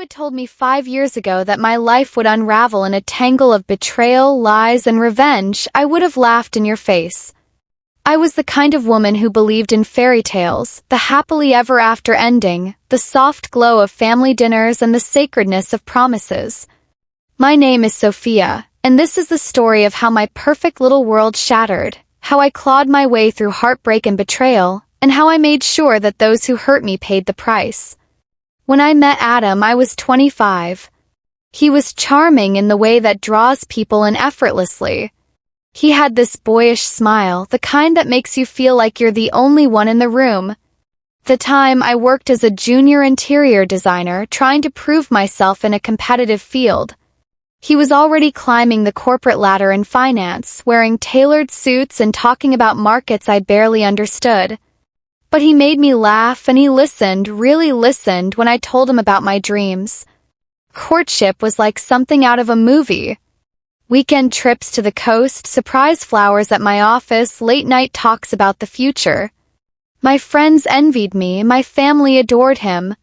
had told me 5 years ago that my life would unravel in a tangle of betrayal, lies, and revenge, I would have laughed in your face. I was the kind of woman who believed in fairy tales, the happily ever after ending, the soft glow of family dinners, and the sacredness of promises. My name is Sophia, and this is the story of how my perfect little world shattered, how I clawed my way through heartbreak and betrayal, and how I made sure that those who hurt me paid the price. When I met Adam, I was 25. He was charming in the way that draws people in effortlessly. He had this boyish smile, the kind that makes you feel like you're the only one in the room. The time I worked as a junior interior designer, trying to prove myself in a competitive field. He was already climbing the corporate ladder in finance, wearing tailored suits and talking about markets I barely understood. But he made me laugh, and he listened, really listened, when I told him about my dreams. Courtship was like something out of a movie. Weekend trips to the coast, surprise flowers at my office, late-night talks about the future. My friends envied me, my family adored him.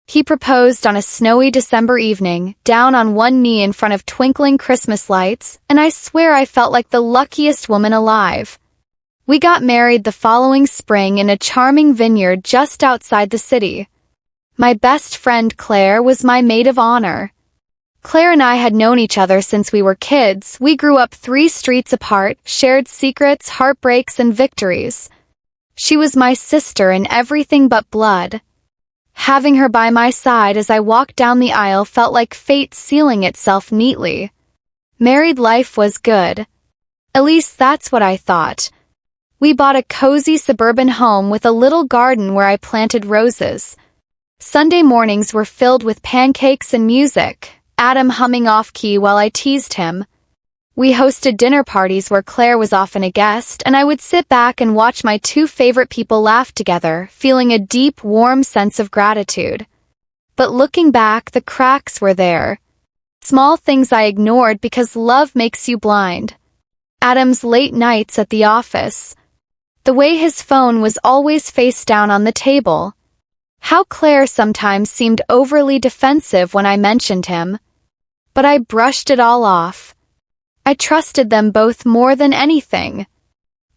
He proposed on a snowy December evening, down on one knee in front of twinkling Christmas lights, and I swear I felt like the luckiest woman alive. We got married the following spring in a charming vineyard just outside the city. My best friend Claire was my maid of honor. Claire and I had known each other since we were kids. We grew up 3 streets apart, shared secrets, heartbreaks, and victories. She was my sister in everything but blood. Having her by my side as I walked down the aisle felt like fate sealing itself neatly. Married life was good. At least that's what I thought. We bought a cozy suburban home with a little garden where I planted roses. Sunday mornings were filled with pancakes and music, Adam humming off-key while I teased him. We hosted dinner parties where Claire was often a guest, and I would sit back and watch my 2 favorite people laugh together, feeling a deep, warm sense of gratitude. But looking back, the cracks were there. Small things I ignored because love makes you blind. Adam's late nights at the office. The way his phone was always face down on the table. How Claire sometimes seemed overly defensive when I mentioned him. But I brushed it all off. I trusted them both more than anything.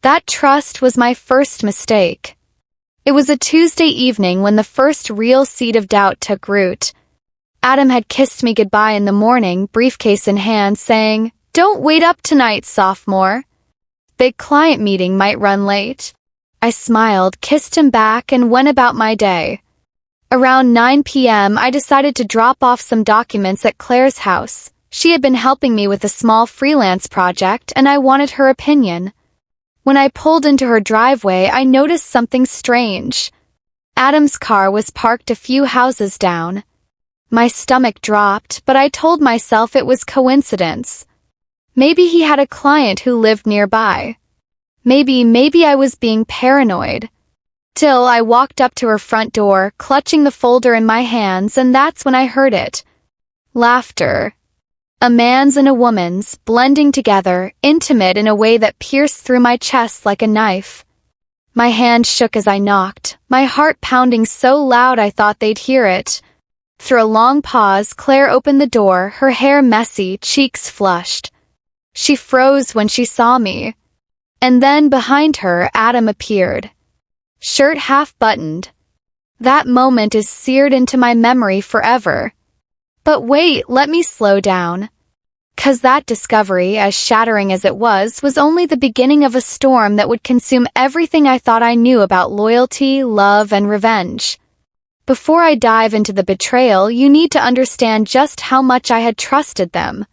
That trust was my first mistake. It was a Tuesday evening when the first real seed of doubt took root. Adam had kissed me goodbye in the morning, briefcase in hand, saying, "Don't wait up tonight, sophomore. Big client meeting might run late." I smiled, kissed him back, and went about my day. Around 9 p.m., I decided to drop off some documents at Claire's house. She had been helping me with a small freelance project, and I wanted her opinion. When I pulled into her driveway, I noticed something strange. Adam's car was parked a few houses down. My stomach dropped, but I told myself it was coincidence. Maybe he had a client who lived nearby. Maybe I was being paranoid. Till I walked up to her front door, clutching the folder in my hands, and that's when I heard it. Laughter. A man's and a woman's, blending together, intimate in a way that pierced through my chest like a knife. My hand shook as I knocked, my heart pounding so loud I thought they'd hear it. Through a long pause, Claire opened the door, her hair messy, cheeks flushed. She froze when she saw me. And then behind her, Adam appeared. Shirt half buttoned. That moment is seared into my memory forever. But wait, let me slow down. 'Cause that discovery, as shattering as it was only the beginning of a storm that would consume everything I thought I knew about loyalty, love, and revenge. Before I dive into the betrayal, you need to understand just how much I had trusted them.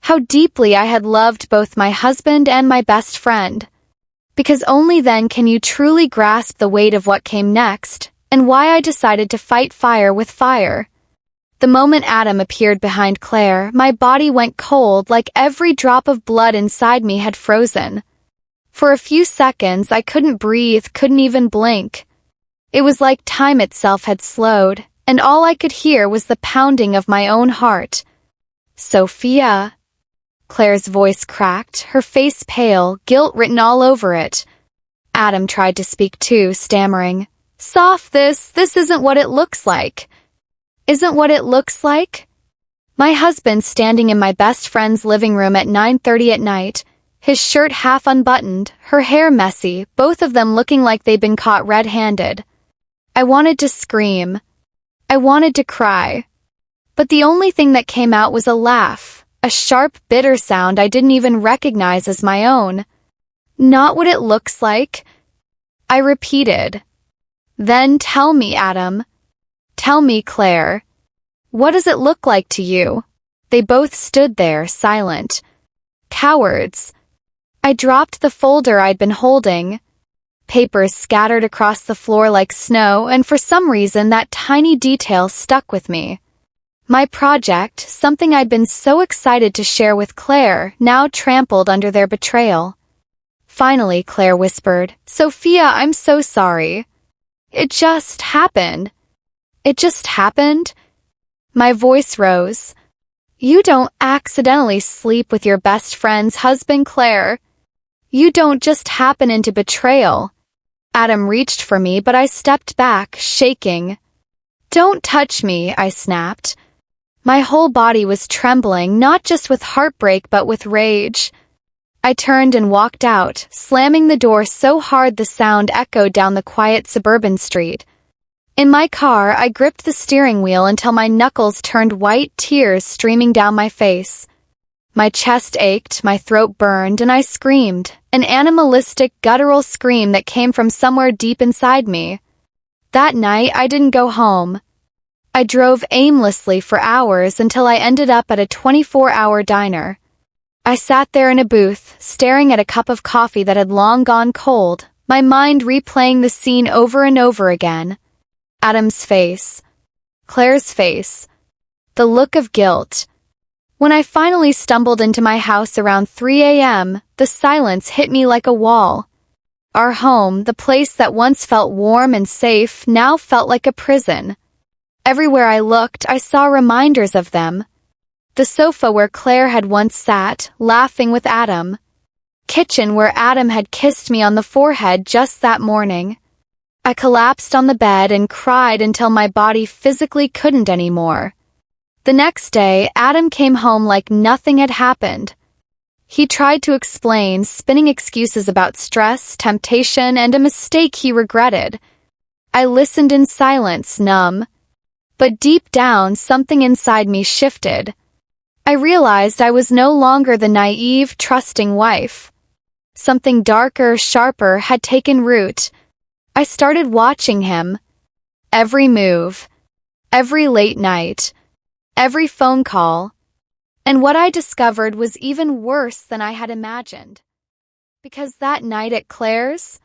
How deeply I had loved both my husband and my best friend. Because only then can you truly grasp the weight of what came next, and why I decided to fight fire with fire. The moment Adam appeared behind Claire, my body went cold, like every drop of blood inside me had frozen. For a few seconds, I couldn't breathe, couldn't even blink. It was like time itself had slowed, and all I could hear was the pounding of my own heart. "Sophia." Claire's voice cracked, her face pale, guilt written all over it. Adam tried to speak too, stammering, "Soph, this isn't what it looks like." isn't what it looks like? My husband standing in my best friend's living room at 9:30 at night, his shirt half unbuttoned, her hair messy, both of them looking like they'd been caught red-handed. I wanted to scream. I wanted to cry. But the only thing that came out was a laugh, a sharp, bitter sound I didn't even recognize as my own. Not what it looks like. I repeated. Then tell me, Adam. Tell me, Claire. What does it look like to you? They both stood there, silent. Cowards. I dropped the folder I'd been holding. Papers scattered across the floor like snow, and for some reason that tiny detail stuck with me. My project, something I'd been so excited to share with Claire, now trampled under their betrayal. Finally, Claire whispered, "Sophia, I'm so sorry. It just happened. It just happened?" My voice rose. "You don't accidentally sleep with your best friend's husband, Claire. You don't just happen into betrayal." Adam reached for me, but I stepped back, shaking. "Don't touch me," I snapped. My whole body was trembling, not just with heartbreak but with rage. I turned and walked out, slamming the door so hard the sound echoed down the quiet suburban street. In my car, I gripped the steering wheel until my knuckles turned white, tears streaming down my face. My chest ached, my throat burned, and I screamed, an animalistic, guttural scream that came from somewhere deep inside me. That night, I didn't go home. I drove aimlessly for hours until I ended up at a 24-hour diner. I sat there in a booth, staring at a cup of coffee that had long gone cold, my mind replaying the scene over and over again. Adam's face. Claire's face. The look of guilt. When I finally stumbled into my house around 3 a.m., the silence hit me like a wall. Our home, the place that once felt warm and safe, now felt like a prison. Everywhere I looked, I saw reminders of them. The sofa where Claire had once sat, laughing with Adam. Kitchen where Adam had kissed me on the forehead just that morning. I collapsed on the bed and cried until my body physically couldn't anymore. The next day, Adam came home like nothing had happened. He tried to explain, spinning excuses about stress, temptation, and a mistake he regretted. I listened in silence, numb. But deep down, something inside me shifted. I realized I was no longer the naive, trusting wife. Something darker, sharper had taken root. I started watching him. Every move. Every late night. Every phone call. And what I discovered was even worse than I had imagined. Because that night at Claire's,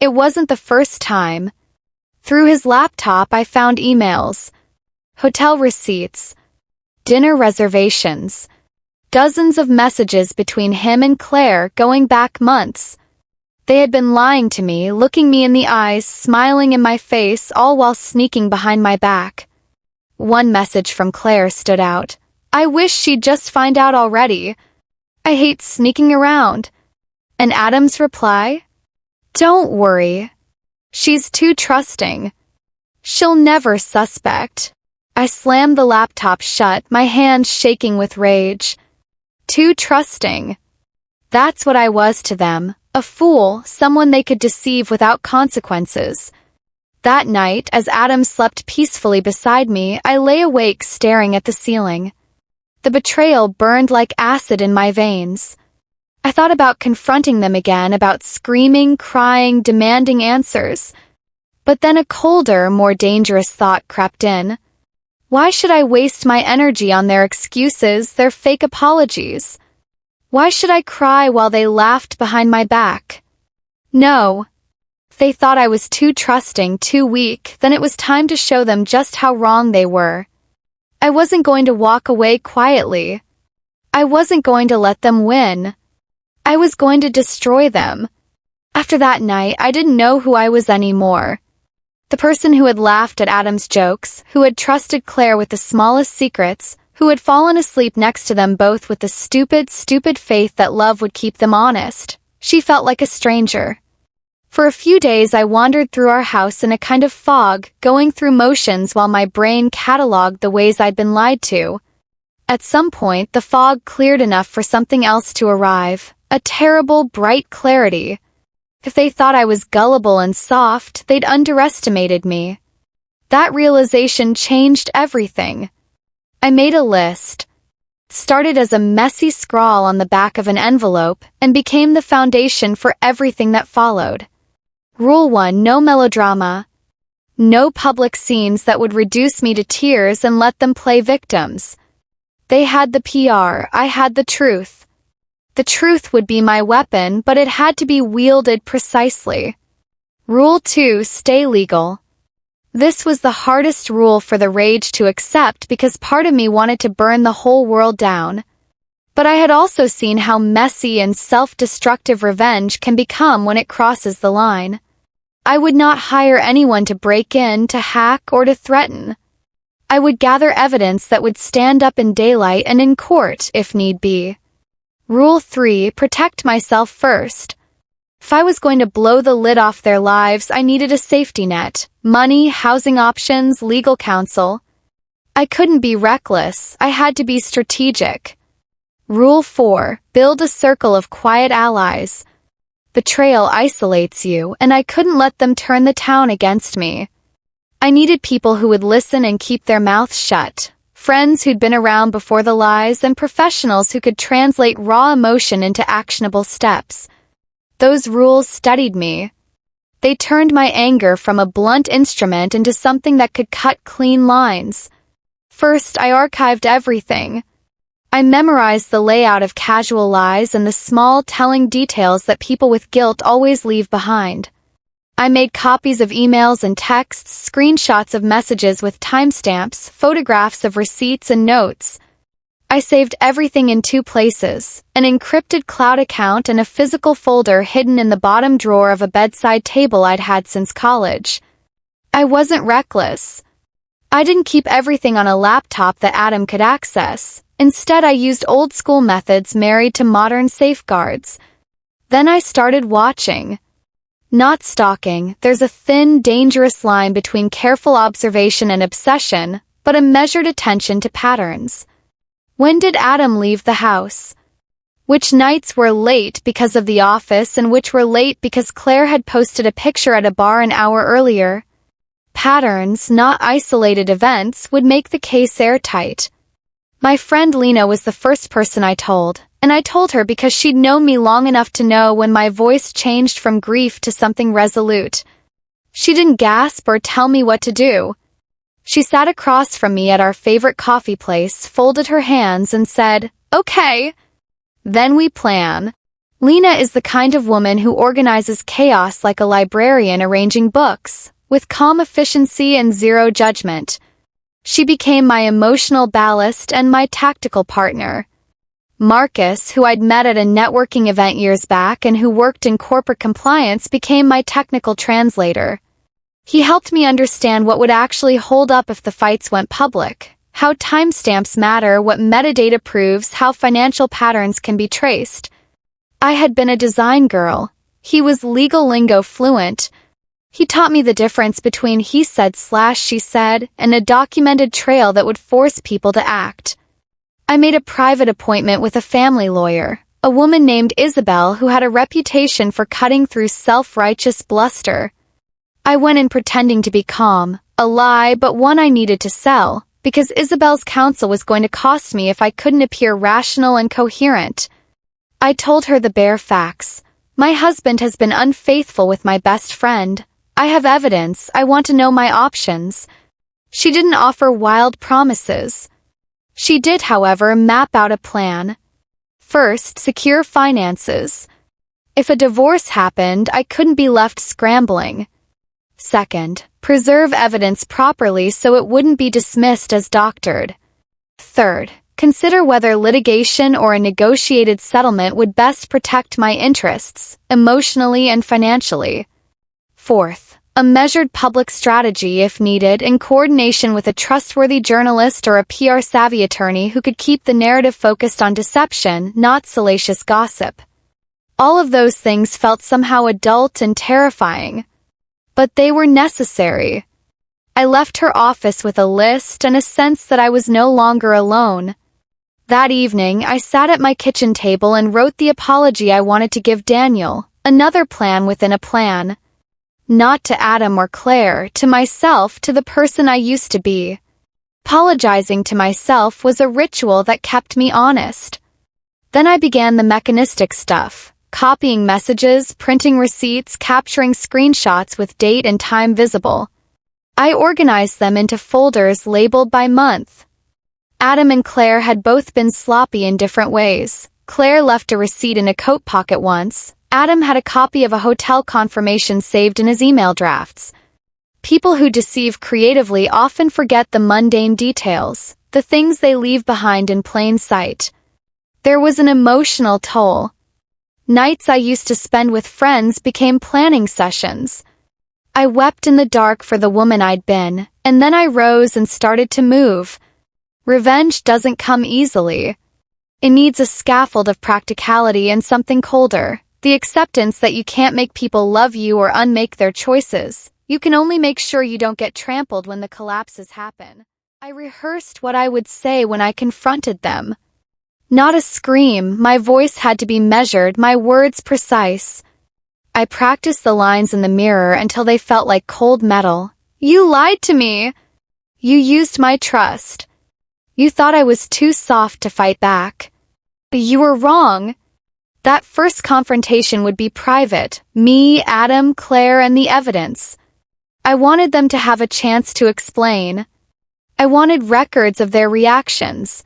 it wasn't the first time. Through his laptop, I found emails, hotel receipts, dinner reservations, dozens of messages between him and Claire going back months. They had been lying to me, looking me in the eyes, smiling in my face, all while sneaking behind my back. One message from Claire stood out. "I wish she'd just find out already. I hate sneaking around." And Adam's reply? "Don't worry. She's too trusting. She'll never suspect." I slammed the laptop shut, my hands shaking with rage. Too trusting. That's what I was to them, a fool, someone they could deceive without consequences. That night, as Adam slept peacefully beside me, I lay awake staring at the ceiling. The betrayal burned like acid in my veins. I thought about confronting them again, about screaming, crying, demanding answers. But then a colder, more dangerous thought crept in. Why should I waste my energy on their excuses, their fake apologies? Why should I cry while they laughed behind my back? No. If they thought I was too trusting, too weak, then it was time to show them just how wrong they were. I wasn't going to walk away quietly. I wasn't going to let them win. I was going to destroy them. After that night, I didn't know who I was anymore. The person who had laughed at Adam's jokes, who had trusted Claire with the smallest secrets, who had fallen asleep next to them both with the stupid, stupid faith that love would keep them honest. She felt like a stranger. For a few days I wandered through our house in a kind of fog, going through motions while my brain catalogued the ways I'd been lied to. At some point, the fog cleared enough for something else to arrive, a terrible, bright clarity. If they thought I was gullible and soft, they'd underestimated me. That realization changed everything. I made a list. Started as a messy scrawl on the back of an envelope and became the foundation for everything that followed. Rule 1: no melodrama. No public scenes that would reduce me to tears and let them play victims. They had the PR, I had the truth. The truth would be my weapon, but it had to be wielded precisely. Rule 2: stay legal. This was the hardest rule for the rage to accept because part of me wanted to burn the whole world down. But I had also seen how messy and self-destructive revenge can become when it crosses the line. I would not hire anyone to break in, to hack, or to threaten. I would gather evidence that would stand up in daylight and in court, if need be. Rule 3: protect myself first. If I was going to blow the lid off their lives, I needed a safety net: money, housing options, legal counsel. I couldn't be reckless, I had to be strategic. Rule 4: build a circle of quiet allies. Betrayal isolates you, and I couldn't let them turn the town against me. I needed people who would listen and keep their mouths shut, friends who'd been around before the lies, and professionals who could translate raw emotion into actionable steps. Those rules steadied me. They turned my anger from a blunt instrument into something that could cut clean lines. First, I archived everything. I memorized the layout of casual lies and the small, telling details that people with guilt always leave behind. I made copies of emails and texts, screenshots of messages with timestamps, photographs of receipts and notes. I saved everything in 2 places, an encrypted cloud account and a physical folder hidden in the bottom drawer of a bedside table I'd had since college. I wasn't reckless. I didn't keep everything on a laptop that Adam could access. Instead, I used old-school methods married to modern safeguards. Then I started watching. Not stalking. There's a thin, dangerous line between careful observation and obsession, but a measured attention to patterns. When did Adam leave the house? Which nights were late because of the office and which were late because Claire had posted a picture at a bar an hour earlier? Patterns, not isolated events, would make the case airtight. My friend Lena was the first person I told, and I told her because she'd known me long enough to know when my voice changed from grief to something resolute. She didn't gasp or tell me what to do. She sat across from me at our favorite coffee place, folded her hands, and said, "Okay. Then we plan." Lena is the kind of woman who organizes chaos like a librarian arranging books, with calm efficiency and zero judgment. She became my emotional ballast and my tactical partner. Marcus, who I'd met at a networking event years back and who worked in corporate compliance, became my technical translator. He helped me understand what would actually hold up if the fights went public, how timestamps matter, what metadata proves, how financial patterns can be traced. I had been a design girl. He was legal lingo fluent. He taught me the difference between he said/she said and a documented trail that would force people to act. I made a private appointment with a family lawyer, a woman named Isabel who had a reputation for cutting through self-righteous bluster. I went in pretending to be calm, a lie but one I needed to sell, because Isabel's counsel was going to cost me if I couldn't appear rational and coherent. I told her the bare facts. My husband has been unfaithful with my best friend. I have evidence. I want to know my options. She didn't offer wild promises. She did, however, map out a plan. First, secure finances. If a divorce happened, I couldn't be left scrambling. Second, preserve evidence properly so it wouldn't be dismissed as doctored. Third, consider whether litigation or a negotiated settlement would best protect my interests, emotionally and financially. Fourth, a measured public strategy if needed in coordination with a trustworthy journalist or a PR-savvy attorney who could keep the narrative focused on deception, not salacious gossip. All of those things felt somehow adult and terrifying. But they were necessary. I left her office with a list and a sense that I was no longer alone. That evening, I sat at my kitchen table and wrote the apology I wanted to give Daniel, another plan within a plan. Not to Adam or Claire, to myself, to the person I used to be. Apologizing to myself was a ritual that kept me honest. Then I began the mechanistic stuff, copying messages, printing receipts, capturing screenshots with date and time visible. I organized them into folders labeled by month. Adam and Claire had both been sloppy in different ways. Claire left a receipt in a coat pocket once. Adam had a copy of a hotel confirmation saved in his email drafts. People who deceive creatively often forget the mundane details, the things they leave behind in plain sight. There was an emotional toll. Nights I used to spend with friends became planning sessions. I wept in the dark for the woman I'd been, and then I rose and started to move. Revenge doesn't come easily. It needs a scaffold of practicality and something colder, the acceptance that you can't make people love you or unmake their choices. You can only make sure you don't get trampled when the collapses happen. I rehearsed what I would say when I confronted them. Not a scream, my voice had to be measured, my words precise. I practiced the lines in the mirror until they felt like cold metal. You lied to me. You used my trust. You thought I was too soft to fight back. But you were wrong. That first confrontation would be private, me, Adam, Claire, and the evidence. I wanted them to have a chance to explain. I wanted records of their reactions.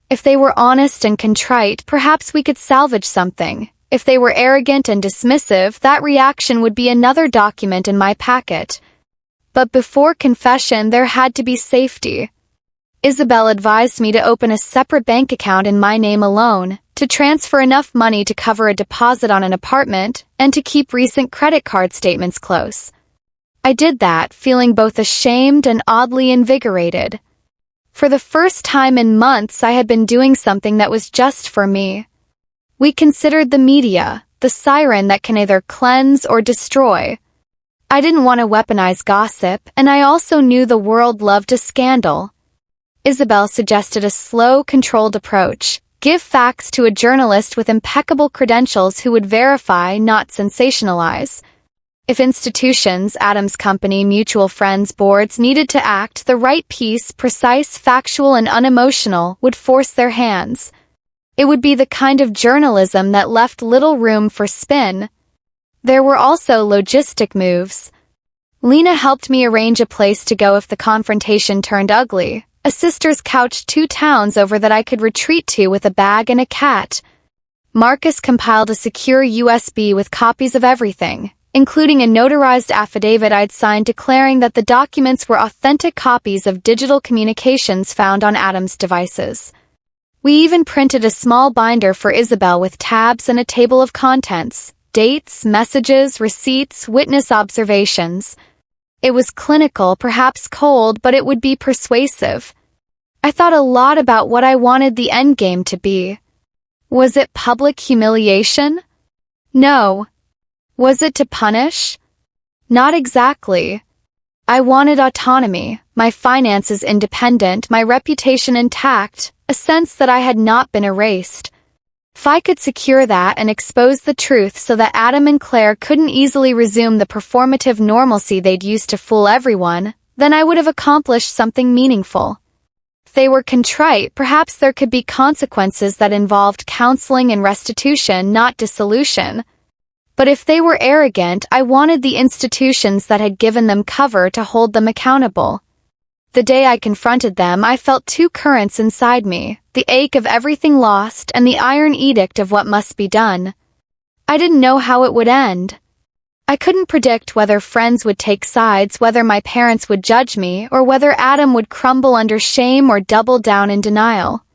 If they were honest and contrite, perhaps we could salvage something. If they were arrogant and dismissive, that reaction would be another document in my packet. But before confession, there had to be safety. Isabel advised me to open a separate bank account in my name alone, to transfer enough money to cover a deposit on an apartment, and to keep recent credit card statements close. I did that, feeling both ashamed and oddly invigorated. For the first time in months, I had been doing something that was just for me. We considered the media, the siren that can either cleanse or destroy. I didn't want to weaponize gossip, and I also knew the world loved a scandal. Isabel suggested a slow, controlled approach. Give facts to a journalist with impeccable credentials who would verify, not sensationalize. If institutions, Adam's company, mutual friends, boards needed to act, the right piece, precise, factual, and unemotional, would force their hands. It would be the kind of journalism that left little room for spin. There were also logistic moves. Lena helped me arrange a place to go if the confrontation turned ugly, a sister's couch 2 towns over that I could retreat to with a bag and a cat. Marcus compiled a secure USB with copies of everything, including a notarized affidavit I'd signed declaring that the documents were authentic copies of digital communications found on Adam's devices. We even printed a small binder for Isabel with tabs and a table of contents, dates, messages, receipts, witness observations. It was clinical, perhaps cold, but it would be persuasive. I thought a lot about what I wanted the endgame to be. Was it public humiliation? No. Was it to punish? Not exactly. I wanted autonomy, my finances independent, my reputation intact, a sense that I had not been erased. If I could secure that and expose the truth so that Adam and Claire couldn't easily resume the performative normalcy they'd used to fool everyone, then I would have accomplished something meaningful. If they were contrite, perhaps there could be consequences that involved counseling and restitution, not dissolution. But if they were arrogant, I wanted the institutions that had given them cover to hold them accountable. The day I confronted them, I felt 2 currents inside me, the ache of everything lost and the iron edict of what must be done. I didn't know how it would end. I couldn't predict whether friends would take sides, whether my parents would judge me, or whether Adam would crumble under shame or double down in denial.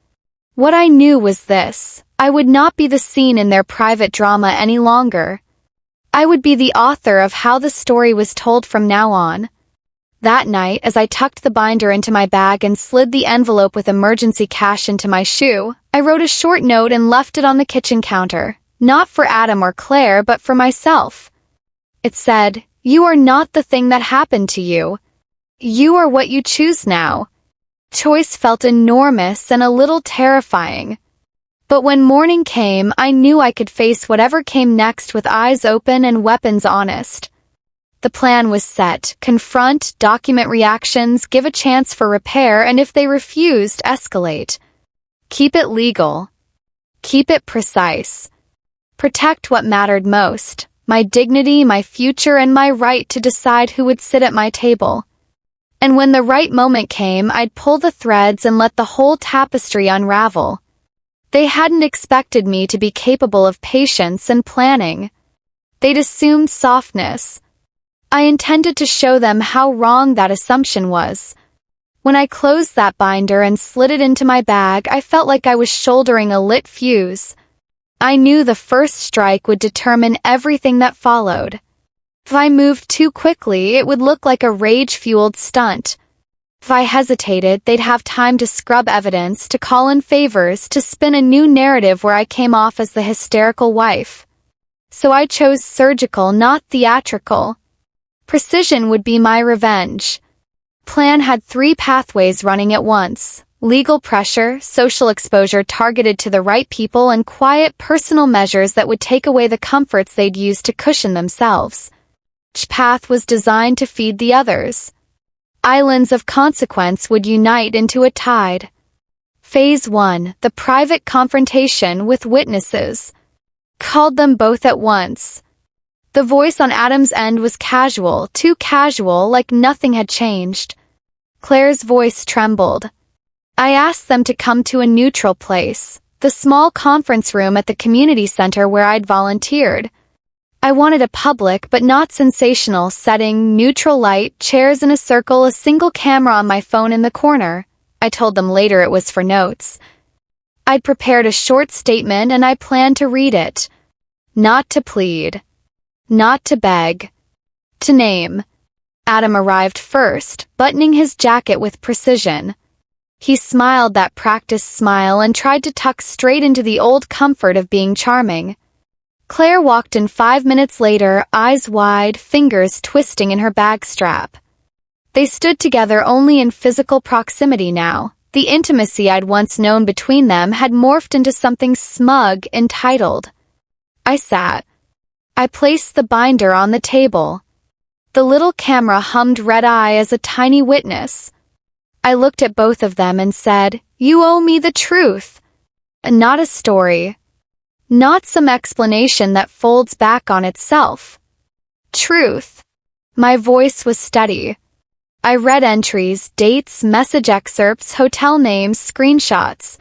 What I knew was this: I would not be the scene in their private drama any longer. I would be the author of how the story was told from now on. That night, as I tucked the binder into my bag and slid the envelope with emergency cash into my shoe, I wrote a short note and left it on the kitchen counter. Not for Adam or Claire, but for myself. It said, "You are not the thing that happened to you. You are what you choose now." Choice felt enormous and a little terrifying. But when morning came, I knew I could face whatever came next with eyes open and weapons honest. The plan was set: confront, document reactions, give a chance for repair, and if they refused, escalate. Keep it legal. Keep it precise. Protect what mattered most: my dignity, my future, and my right to decide who would sit at my table. And when the right moment came, I'd pull the threads and let the whole tapestry unravel. They hadn't expected me to be capable of patience and planning. They'd assumed softness. I intended to show them how wrong that assumption was. When I closed that binder and slid it into my bag, I felt like I was shouldering a lit fuse. I knew the first strike would determine everything that followed. If I moved too quickly, it would look like a rage-fueled stunt. If I hesitated, they'd have time to scrub evidence, to call in favors, to spin a new narrative where I came off as the hysterical wife. So I chose surgical, not theatrical. Precision would be my revenge. Plan had 3 pathways running at once: legal pressure, social exposure targeted to the right people, and quiet personal measures that would take away the comforts they'd use to cushion themselves. Each path was designed to feed the others. Islands of consequence would unite into a tide. Phase 1, the private confrontation with witnesses. Called them both at once. The voice on Adam's end was casual, too casual, like nothing had changed. Claire's voice trembled. I asked them to come to a neutral place, the small conference room at the community center where I'd volunteered. I wanted a public but not sensational setting: neutral light, chairs in a circle, a single camera on my phone in the corner. I told them later it was for notes. I'd prepared a short statement and I planned to read it. Not to plead. Not to beg. To name. Adam arrived first, buttoning his jacket with precision. He smiled that practiced smile and tried to tuck straight into the old comfort of being charming. Claire walked in 5 minutes later, eyes wide, fingers twisting in her bag strap. They stood together only in physical proximity now. The intimacy I'd once known between them had morphed into something smug, entitled. I sat. I placed the binder on the table. The little camera hummed red-eye as a tiny witness. I looked at both of them and said, "You owe me the truth." Not a story. Not some explanation that folds back on itself. Truth. My voice was steady. I read entries, dates, message excerpts, hotel names, screenshots.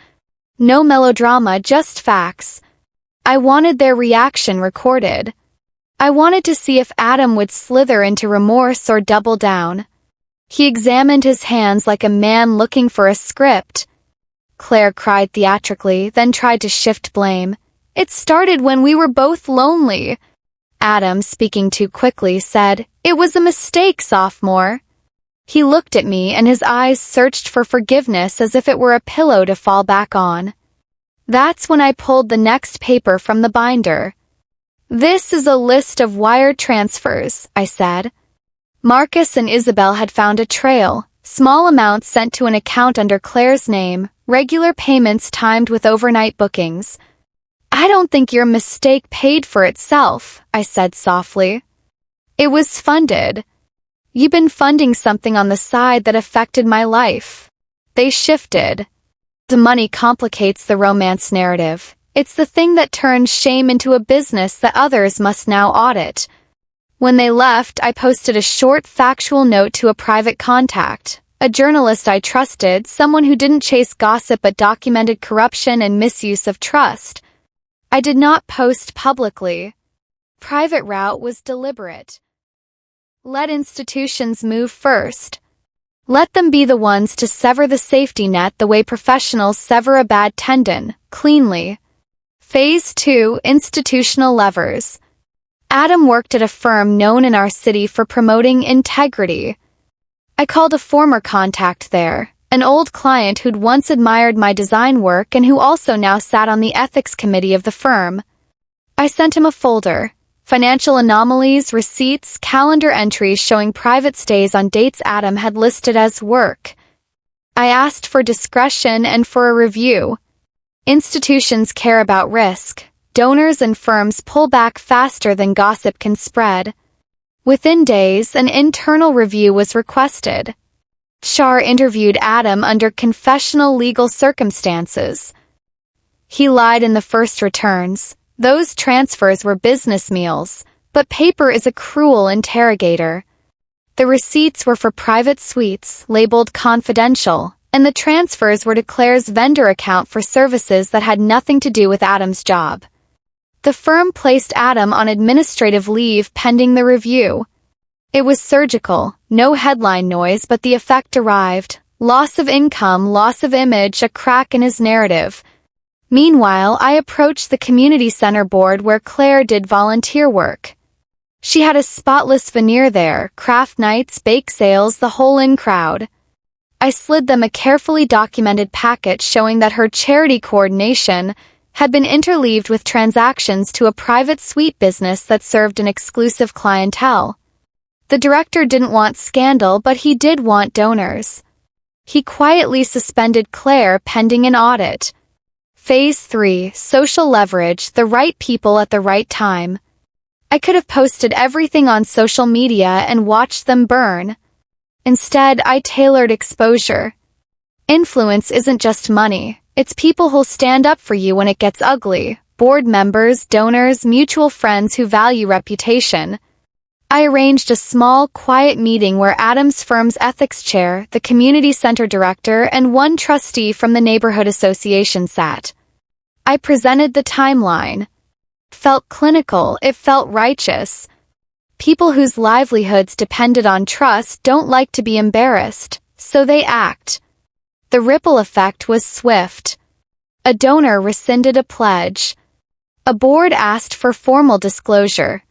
No melodrama, just facts. I wanted their reaction recorded. I wanted to see if Adam would slither into remorse or double down. He examined his hands like a man looking for a script. Claire cried theatrically, then tried to shift blame. "It started when we were both lonely." Adam, speaking too quickly, said, "It was a mistake, sophomore." He looked at me and his eyes searched for forgiveness as if it were a pillow to fall back on. That's when I pulled the next paper from the binder. "This is a list of wire transfers," I said. Marcus and Isabel had found a trail, small amounts sent to an account under Claire's name, regular payments timed with overnight bookings. "I don't think your mistake paid for itself," I said softly. "It was funded. You've been funding something on the side that affected my life." They shifted. The money complicates the romance narrative. It's the thing that turns shame into a business that others must now audit. When they left, I posted a short factual note to a private contact, a journalist I trusted, someone who didn't chase gossip but documented corruption and misuse of trust. I did not post publicly. Private route was deliberate. Let institutions move first. Let them be the ones to sever the safety net the way professionals sever a bad tendon, cleanly. Phase 2, institutional levers. Adam worked at a firm known in our city for promoting integrity. I called a former contact there, an old client who'd once admired my design work and who also now sat on the ethics committee of the firm. I sent him a folder. Financial anomalies, receipts, calendar entries showing private stays on dates Adam had listed as work. I asked for discretion and for a review. Institutions care about risk. Donors and firms pull back faster than gossip can spread. Within days, an internal review was requested. Shar interviewed Adam under confessional legal circumstances. He lied in the first returns. Those transfers were business meals, but paper is a cruel interrogator. The receipts were for private suites, labeled confidential, and the transfers were to Claire's vendor account for services that had nothing to do with Adam's job. The firm placed Adam on administrative leave pending the review. It was surgical, no headline noise, but the effect arrived. Loss of income, loss of image, a crack in his narrative. Meanwhile, I approached the community center board where Claire did volunteer work. She had a spotless veneer there, craft nights, bake sales, the whole in crowd. I slid them a carefully documented packet showing that her charity coordination had been interleaved with transactions to a private suite business that served an exclusive clientele. The director didn't want scandal, but he did want donors. He quietly suspended Claire pending an audit. Phase 3, social leverage, the right people at the right time. I could have posted everything on social media and watched them burn. Instead, I tailored exposure. Influence isn't just money, it's people who'll stand up for you when it gets ugly. Board members, donors, mutual friends who value reputation. I arranged a small, quiet meeting where Adam's firm's ethics chair, the community center director, and one trustee from the neighborhood association sat. I presented the timeline. It felt clinical, it felt righteous. People whose livelihoods depended on trust don't like to be embarrassed, so they act. The ripple effect was swift. A donor rescinded a pledge. A board asked for formal disclosure.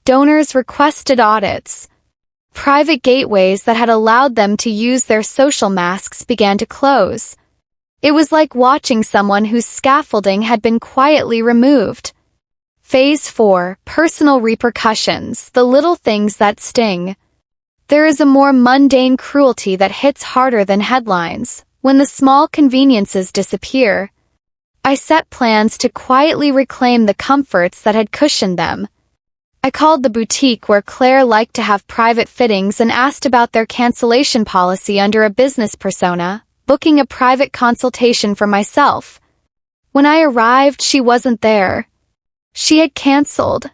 Donors requested audits. Private gateways that had allowed them to use their social masks began to close. It was like watching someone whose scaffolding had been quietly removed. Phase 4, personal repercussions, the little things that sting. There is a more mundane cruelty that hits harder than headlines, when the small conveniences disappear. I set plans to quietly reclaim the comforts that had cushioned them. I called the boutique where Claire liked to have private fittings and asked about their cancellation policy under a business persona, booking a private consultation for myself. When I arrived, she wasn't there. She had canceled.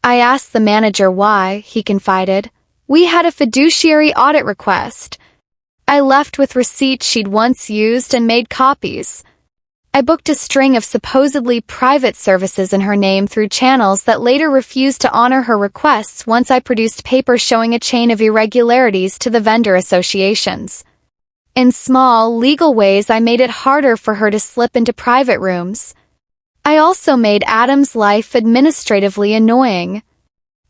I asked the manager why, he confided. We had a fiduciary audit request. I left with receipts she'd once used and made copies. I booked a string of supposedly private services in her name through channels that later refused to honor her requests once I produced papers showing a chain of irregularities to the vendor associations. In small, legal ways, I made it harder for her to slip into private rooms. I also made Adam's life administratively annoying.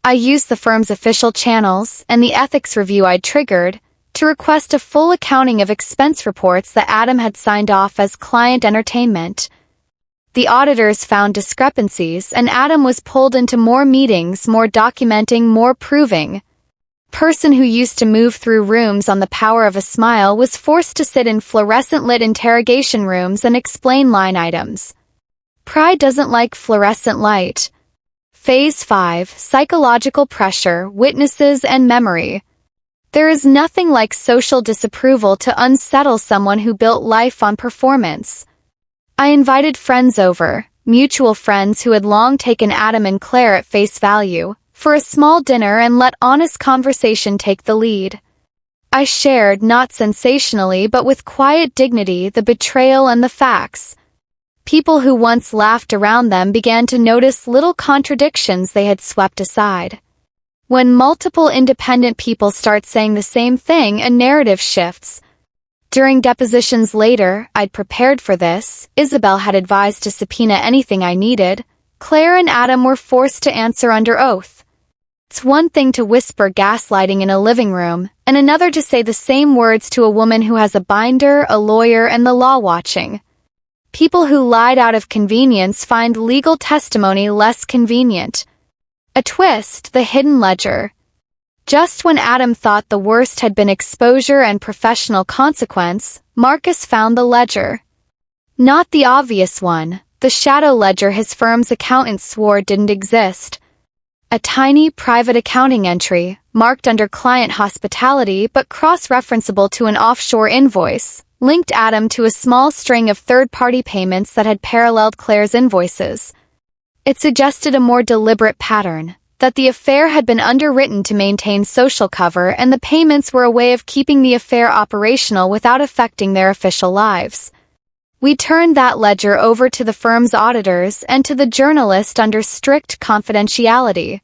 I used the firm's official channels and the ethics review I'd triggered to request a full accounting of expense reports that Adam had signed off as client entertainment. The auditors found discrepancies, and Adam was pulled into more meetings, more documenting, more proving. Person who used to move through rooms on the power of a smile was forced to sit in fluorescent-lit interrogation rooms and explain line items. Pride doesn't like fluorescent light. Phase 5, psychological pressure, witnesses and memory. There is nothing like social disapproval to unsettle someone who built life on performance. I invited friends over, mutual friends who had long taken Adam and Claire at face value, for a small dinner and let honest conversation take the lead. I shared, not sensationally but with quiet dignity, the betrayal and the facts. People who once laughed around them began to notice little contradictions they had swept aside. When multiple independent people start saying the same thing, a narrative shifts. During depositions later, I'd prepared for this. Isabel had advised to subpoena anything I needed. Claire and Adam were forced to answer under oath. It's one thing to whisper gaslighting in a living room, and another to say the same words to a woman who has a binder, a lawyer, and the law watching. People who lied out of convenience find legal testimony less convenient. A twist, the hidden ledger. Just when Adam thought the worst had been exposure and professional consequence, Marcus found the ledger. Not the obvious one, the shadow ledger his firm's accountants swore didn't exist. A tiny private accounting entry, marked under client hospitality but cross-referenceable to an offshore invoice, linked Adam to a small string of third-party payments that had paralleled Claire's invoices. It suggested a more deliberate pattern, that the affair had been underwritten to maintain social cover and the payments were a way of keeping the affair operational without affecting their official lives. We turned that ledger over to the firm's auditors and to the journalist under strict confidentiality.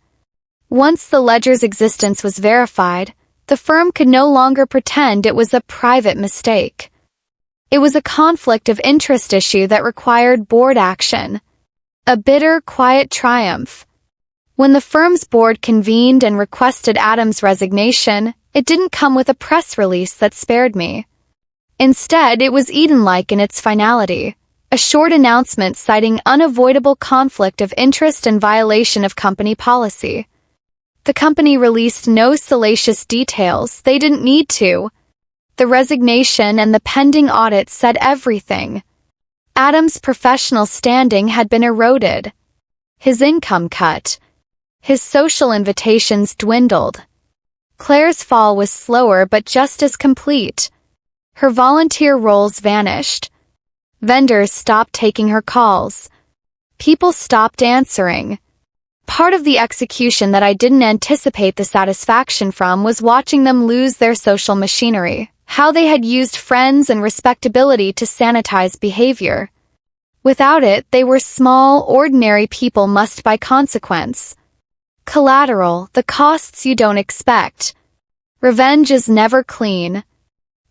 Once the ledger's existence was verified, the firm could no longer pretend it was a private mistake. It was a conflict of interest issue that required board action. A bitter, quiet triumph. When the firm's board convened and requested Adam's resignation, it didn't come with a press release that spared me. Instead, it was Eden-like in its finality, a short announcement citing unavoidable conflict of interest and violation of company policy. The company released no salacious details, they didn't need to. The resignation and the pending audit said everything. Adam's professional standing had been eroded. His income cut. His social invitations dwindled. Claire's fall was slower but just as complete. Her volunteer roles vanished. Vendors stopped taking her calls. People stopped answering. Part of the execution that I didn't anticipate the satisfaction from was watching them lose their social machinery, how they had used friends and respectability to sanitize behavior. Without it, they were small, ordinary people must by consequence. Collateral, the costs you don't expect. Revenge is never clean.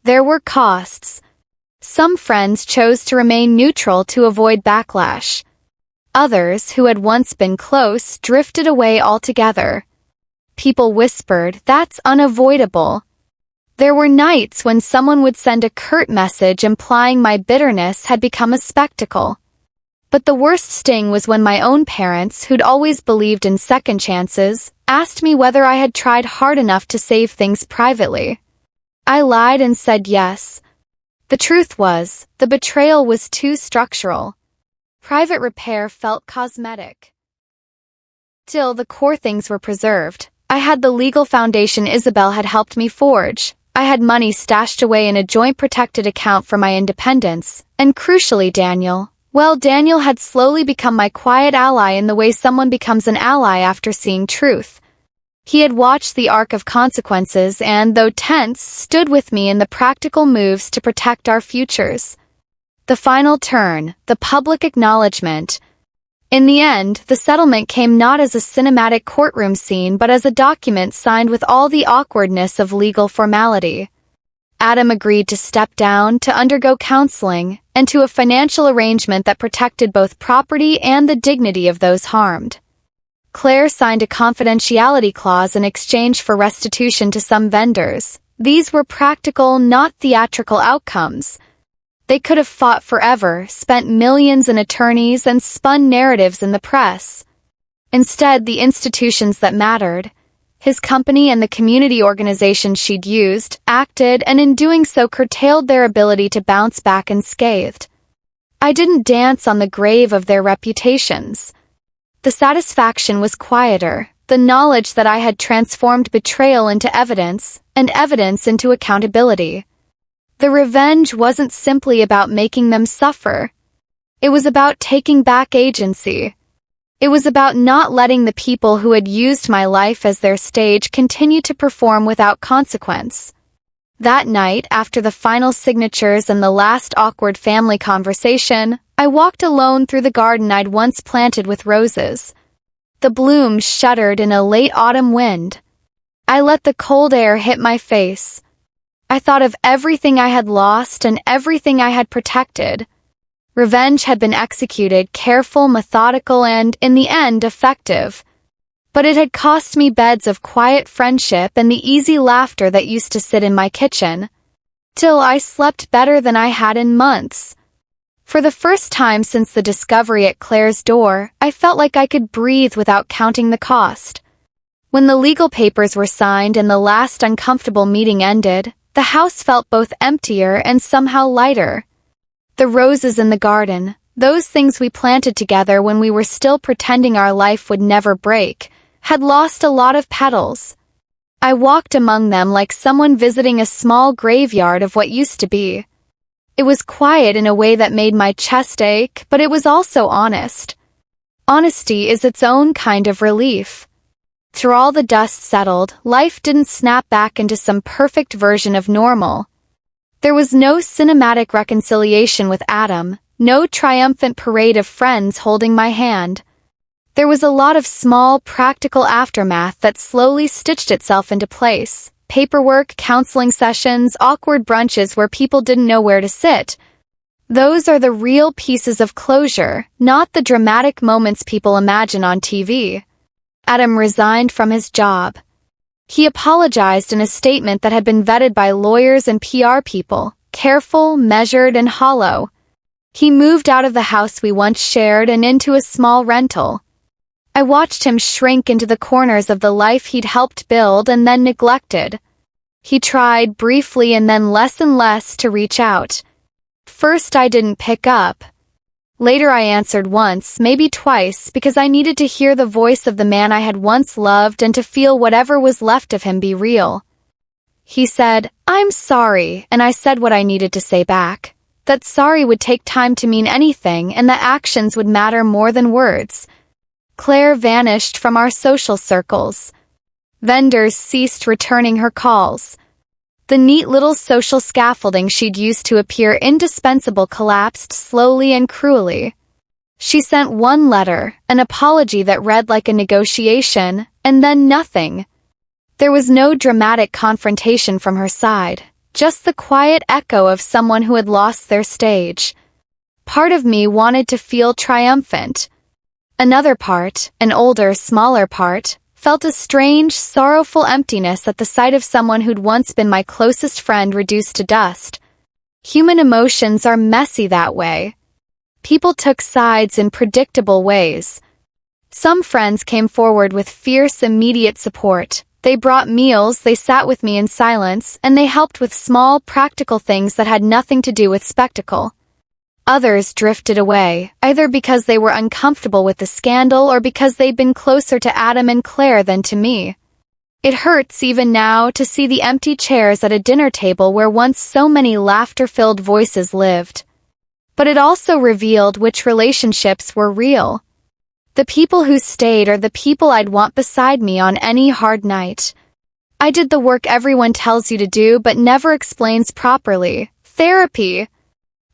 There were costs. Some friends chose to remain neutral to avoid backlash. Others, who had once been close, drifted away altogether. People whispered, "That's unavoidable." There were nights when someone would send a curt message implying my bitterness had become a spectacle. But the worst sting was when my own parents, who'd always believed in second chances, asked me whether I had tried hard enough to save things privately. I lied and said yes. The truth was, the betrayal was too structural. Private repair felt cosmetic. Still, the core things were preserved. I had the legal foundation Isabel had helped me forge. I had money stashed away in a joint protected account for my independence. And crucially, Daniel. Well, Daniel had slowly become my quiet ally in the way someone becomes an ally after seeing truth. He had watched the arc of consequences and, though tense, stood with me in the practical moves to protect our futures. The final turn, the public acknowledgement. In the end, the settlement came not as a cinematic courtroom scene but as a document signed with all the awkwardness of legal formality. Adam agreed to step down, to undergo counseling, and to a financial arrangement that protected both property and the dignity of those harmed. Claire signed a confidentiality clause in exchange for restitution to some vendors. These were practical, not theatrical outcomes. They could have fought forever, spent millions in attorneys, and spun narratives in the press. Instead, the institutions that mattered, his company and the community organization she'd used, acted, and in doing so curtailed their ability to bounce back unscathed. I didn't dance on the grave of their reputations. The satisfaction was quieter, the knowledge that I had transformed betrayal into evidence, and evidence into accountability. The revenge wasn't simply about making them suffer. It was about taking back agency. It was about not letting the people who had used my life as their stage continue to perform without consequence. That night, after the final signatures and the last awkward family conversation, I walked alone through the garden I'd once planted with roses. The blooms shuddered in a late autumn wind. I let the cold air hit my face. I thought of everything I had lost and everything I had protected. Revenge had been executed, careful, methodical, and, in the end, effective. But it had cost me beds of quiet friendship and the easy laughter that used to sit in my kitchen. Till I slept better than I had in months. For the first time since the discovery at Claire's door, I felt like I could breathe without counting the cost. When the legal papers were signed and the last uncomfortable meeting ended, the house felt both emptier and somehow lighter. The roses in the garden, those things we planted together when we were still pretending our life would never break, had lost a lot of petals. I walked among them like someone visiting a small graveyard of what used to be. It was quiet in a way that made my chest ache, but it was also honest. Honesty is its own kind of relief. Through all the dust settled, life didn't snap back into some perfect version of normal. There was no cinematic reconciliation with Adam, no triumphant parade of friends holding my hand. There was a lot of small, practical aftermath that slowly stitched itself into place. Paperwork, counseling sessions, awkward brunches where people didn't know where to sit. Those are the real pieces of closure, not the dramatic moments people imagine on TV. Adam resigned from his job. He apologized in a statement that had been vetted by lawyers and PR people, careful, measured, and hollow. He moved out of the house we once shared and into a small rental. I watched him shrink into the corners of the life he'd helped build and then neglected. He tried briefly and then less and less to reach out. First I didn't pick up. Later I answered once, maybe twice, because I needed to hear the voice of the man I had once loved and to feel whatever was left of him be real. He said, "I'm sorry," and I said what I needed to say back. That sorry would take time to mean anything and that actions would matter more than words. Claire vanished from our social circles. Vendors ceased returning her calls. The neat little social scaffolding she'd used to appear indispensable collapsed slowly and cruelly. She sent one letter, an apology that read like a negotiation, and then nothing. There was no dramatic confrontation from her side, just the quiet echo of someone who had lost their stage. Part of me wanted to feel triumphant. Another part, an older, smaller part, felt a strange, sorrowful emptiness at the sight of someone who'd once been my closest friend reduced to dust. Human emotions are messy that way. People took sides in predictable ways. Some friends came forward with fierce, immediate support. They brought meals, they sat with me in silence, and they helped with small, practical things that had nothing to do with spectacle. Others drifted away, either because they were uncomfortable with the scandal or because they'd been closer to Adam and Claire than to me. It hurts even now to see the empty chairs at a dinner table where once so many laughter-filled voices lived. But it also revealed which relationships were real. The people who stayed are the people I'd want beside me on any hard night. I did the work everyone tells you to do but never explains properly. Therapy.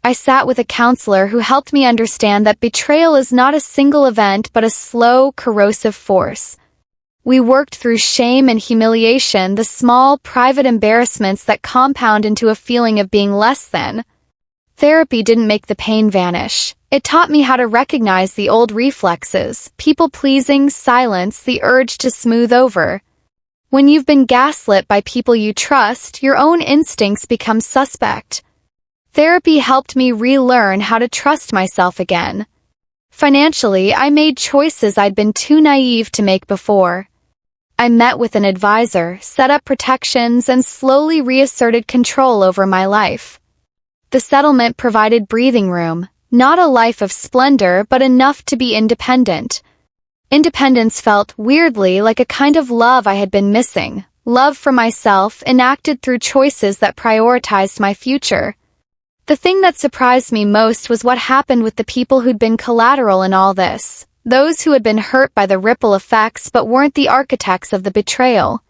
I sat with a counselor who helped me understand that betrayal is not a single event but a slow, corrosive force. We worked through shame and humiliation, the small, private embarrassments that compound into a feeling of being less than. Therapy didn't make the pain vanish. It taught me how to recognize the old reflexes, people-pleasing, silence, the urge to smooth over. When you've been gaslit by people you trust, your own instincts become suspect. Therapy helped me relearn how to trust myself again. Financially, I made choices I'd been too naive to make before. I met with an advisor, set up protections, and slowly reasserted control over my life. The settlement provided breathing room, not a life of splendor but enough to be independent. Independence felt, weirdly, like a kind of love I had been missing, love for myself enacted through choices that prioritized my future. The thing that surprised me most was what happened with the people who'd been collateral in all this, those who had been hurt by the ripple effects but weren't the architects of the betrayal.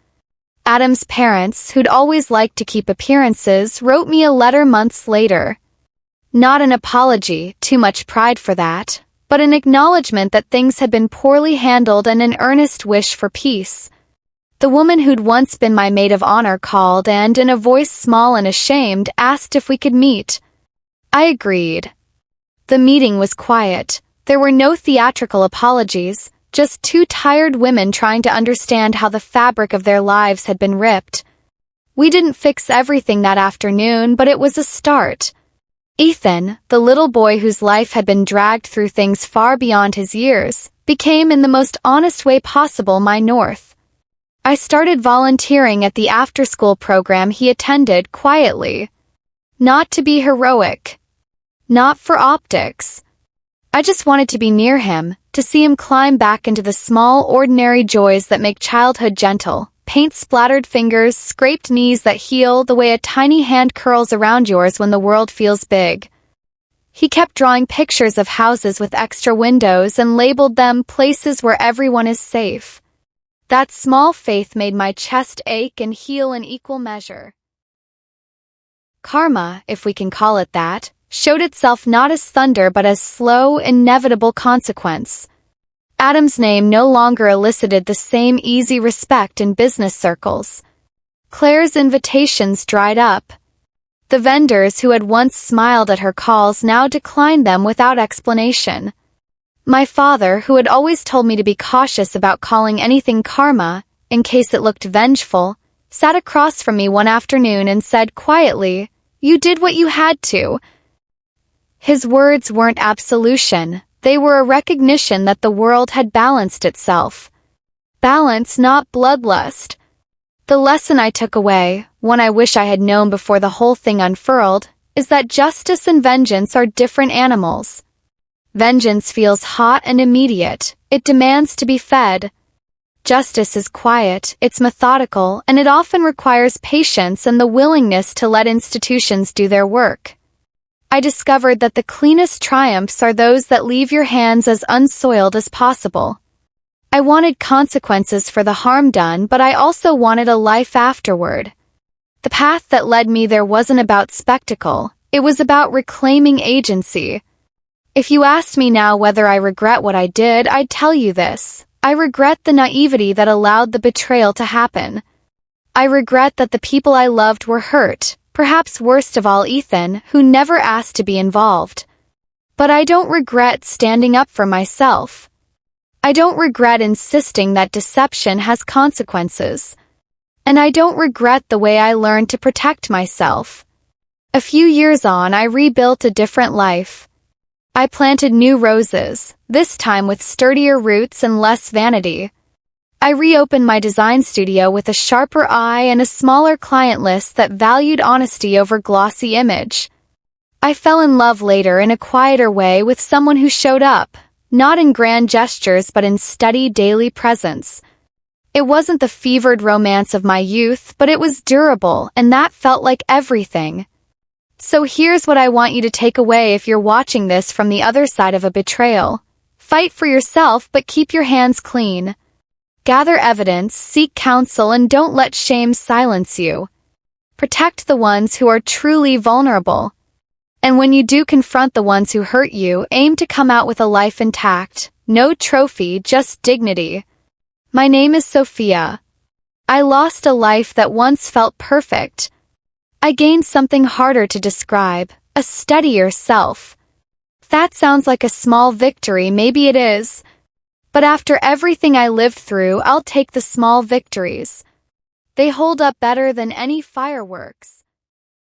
Adam's parents, who'd always liked to keep appearances, wrote me a letter months later. Not an apology, too much pride for that, but an acknowledgement that things had been poorly handled and an earnest wish for peace. The woman who'd once been my maid of honor called and, in a voice small and ashamed, asked if we could meet. I agreed. The meeting was quiet. There were no theatrical apologies, just two tired women trying to understand how the fabric of their lives had been ripped. We didn't fix everything that afternoon, but it was a start. Ethan, the little boy whose life had been dragged through things far beyond his years, became in the most honest way possible my north. I started volunteering at the after-school program he attended quietly. Not to be heroic. Not for optics. I just wanted to be near him, to see him climb back into the small, ordinary joys that make childhood gentle. Paint-splattered fingers, scraped knees that heal the way a tiny hand curls around yours when the world feels big. He kept drawing pictures of houses with extra windows and labeled them places where everyone is safe. That small faith made my chest ache and heal in equal measure. Karma, if we can call it that, showed itself not as thunder but as slow, inevitable consequence. Adam's name no longer elicited the same easy respect in business circles. Claire's invitations dried up. The vendors who had once smiled at her calls now declined them without explanation. My father, who had always told me to be cautious about calling anything karma, in case it looked vengeful, sat across from me one afternoon and said quietly, "You did what you had to." His words weren't absolution. They were a recognition that the world had balanced itself. Balance, not bloodlust. The lesson I took away, one I wish I had known before the whole thing unfurled, is that justice and vengeance are different animals. Vengeance feels hot and immediate. It demands to be fed. Justice is quiet, it's methodical, and it often requires patience and the willingness to let institutions do their work. I discovered that the cleanest triumphs are those that leave your hands as unsoiled as possible. I wanted consequences for the harm done, but I also wanted a life afterward. The path that led me there wasn't about spectacle, it was about reclaiming agency. If you asked me now whether I regret what I did, I'd tell you this. I regret the naivety that allowed the betrayal to happen. I regret that the people I loved were hurt. Perhaps worst of all Ethan, who never asked to be involved. But I don't regret standing up for myself. I don't regret insisting that deception has consequences. And I don't regret the way I learned to protect myself. A few years on, I rebuilt a different life. I planted new roses, this time with sturdier roots and less vanity. I reopened my design studio with a sharper eye and a smaller client list that valued honesty over glossy image. I fell in love later in a quieter way with someone who showed up, not in grand gestures but in steady daily presence. It wasn't the fevered romance of my youth, but it was durable, and that felt like everything. So here's what I want you to take away if you're watching this from the other side of a betrayal. Fight for yourself, but keep your hands clean. Gather evidence, seek counsel, and don't let shame silence you. Protect the ones who are truly vulnerable. And when you do confront the ones who hurt you, aim to come out with a life intact. No trophy, just dignity. My name is Sophia. I lost a life that once felt perfect. I gained something harder to describe, a steadier self. That sounds like a small victory, maybe it is. But after everything I lived through, I'll take the small victories. They hold up better than any fireworks.